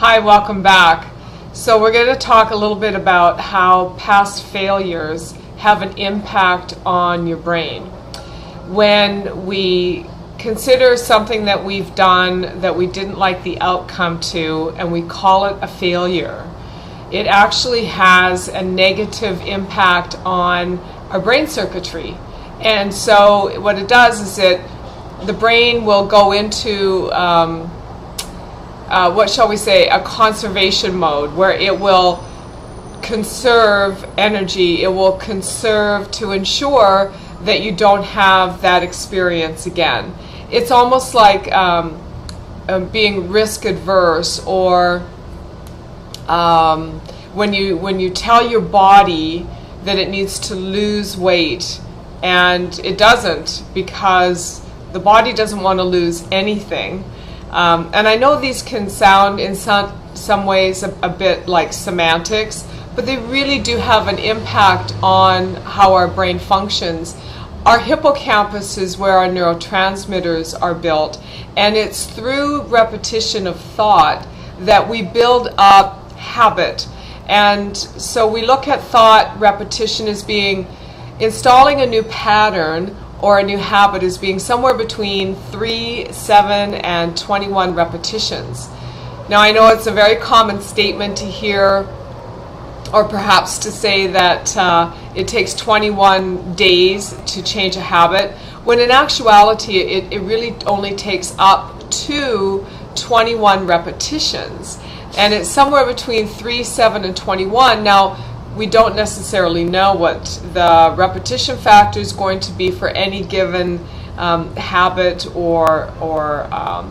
Hi, welcome back. So we're going to talk a little bit about how past failures have an impact on your brain. When we consider something that we've done that we didn't like the outcome to, and we call it a failure, it actually has a negative impact on our brain circuitry. And so what it does is the brain will go into what shall we say, a conservation mode, where it will conserve energy, it will conserve to ensure that you don't have that experience again. It's almost like being risk adverse, or when you tell your body that it needs to lose weight and it doesn't, because the body doesn't want to lose anything. And I know these can sound in some ways a bit like semantics, but they really do have an impact on how our brain functions. Our hippocampus is where our neurotransmitters are built, and it's through repetition of thought that we build up habit. And so we look at thought repetition as being installing a new pattern or a new habit as being somewhere between 3, 7, and 21 repetitions. Now, I know it's a very common statement to hear, or perhaps to say that it takes 21 days to change a habit, when in actuality it really only takes up to 21 repetitions. And it's somewhere between 3, 7, and 21. Now, we don't necessarily know what the repetition factor is going to be for any given habit or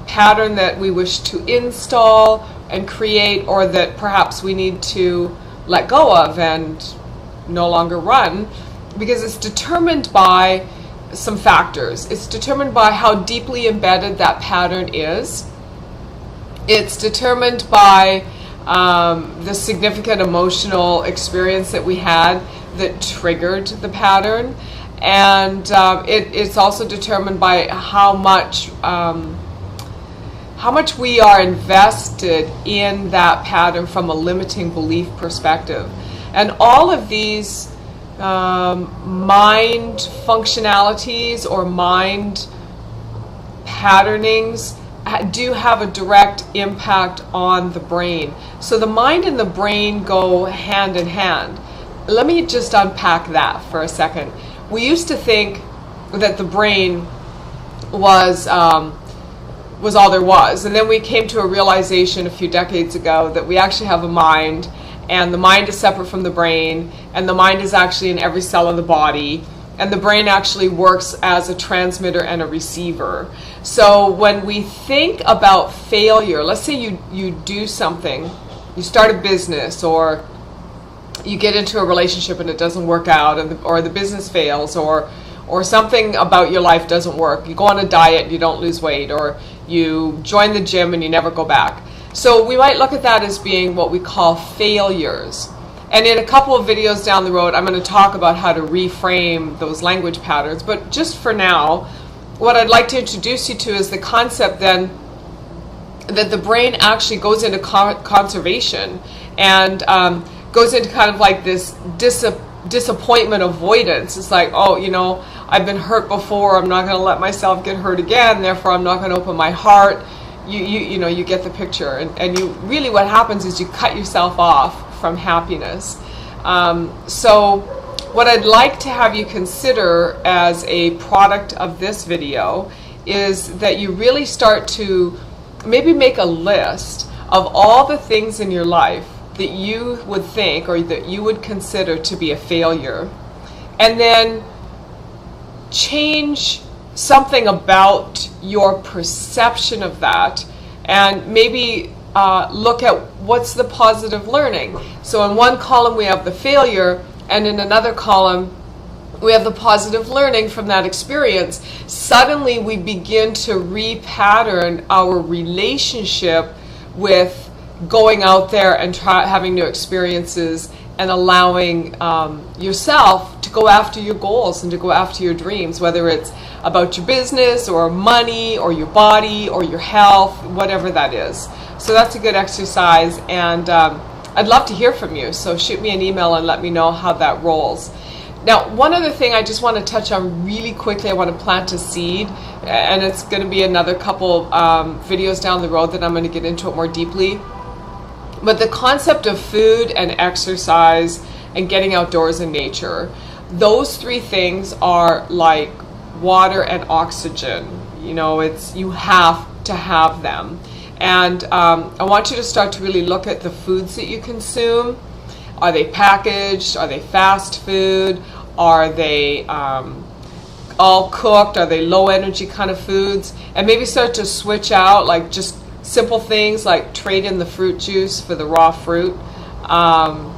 pattern that we wish to install and create, or that perhaps we need to let go of and no longer run, because it's determined by some factors. It's determined by how deeply embedded that pattern is. It's determined by the significant emotional experience that we had that triggered the pattern, and it's also determined by how much we are invested in that pattern from a limiting belief perspective. And all of these mind functionalities or mind patternings do have a direct impact on the brain. So the mind and the brain go hand in hand. Let me just unpack that for a second. We used to think that the brain was all there was, and then we came to a realization a few decades ago that we actually have a mind, and the mind is separate from the brain, and the mind is actually in every cell of the body, and the brain actually works as a transmitter and a receiver. So when we think about failure, let's say you do something, you start a business, or you get into a relationship and it doesn't work out, or the business fails, or something about your life doesn't work. You go on a diet and you don't lose weight, or you join the gym and you never go back. So we might look at that as being what we call failures. And in a couple of videos down the road, I'm going to talk about how to reframe those language patterns. But just for now, what I'd like to introduce you to is the concept then that the brain actually goes into conservation and goes into kind of like this disappointment avoidance. It's like, oh, I've been hurt before, I'm not going to let myself get hurt again, therefore I'm not going to open my heart. You get the picture. And you really, what happens is you cut yourself off from happiness. So what I'd like to have you consider as a product of this video is that you really start to maybe make a list of all the things in your life that you would think or that you would consider to be a failure, and then change something about your perception of that, and maybe look at what's the positive learning. So in one column we have the failure, and in another column we have the positive learning from that experience. Suddenly we begin to repattern our relationship with going out there and having new experiences, and allowing yourself to go after your goals and to go after your dreams, whether it's about your business or money or your body or your health, whatever that is. So that's a good exercise, and I'd love to hear from you. So shoot me an email and let me know how that rolls. Now, one other thing I just want to touch on really quickly, I want to plant a seed, and it's going to be another couple videos down the road that I'm going to get into it more deeply. But the concept of food and exercise and getting outdoors in nature, those three things are like water and oxygen. You know, you have to have them. And I want you to start to really look at the foods that you consume. Are they packaged? Are they fast food? Are they all cooked? Are they low energy kind of foods? And maybe start to switch out, like just simple things like trade in the fruit juice for the raw fruit. Are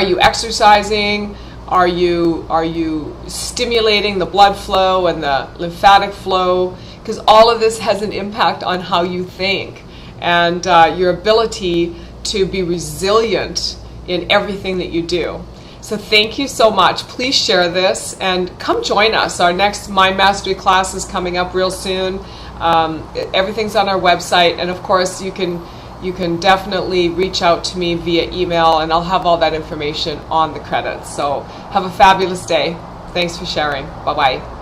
you exercising? Are you stimulating the blood flow and the lymphatic flow? Because all of this has an impact on how you think and your ability to be resilient in everything that you do. So thank you so much. Please share this and come join us. Our next Mind Mastery class is coming up real soon. Everything's on our website, and of course you can definitely reach out to me via email, and I'll have all that information on the credits. So have a fabulous day. Thanks for sharing. Bye-bye.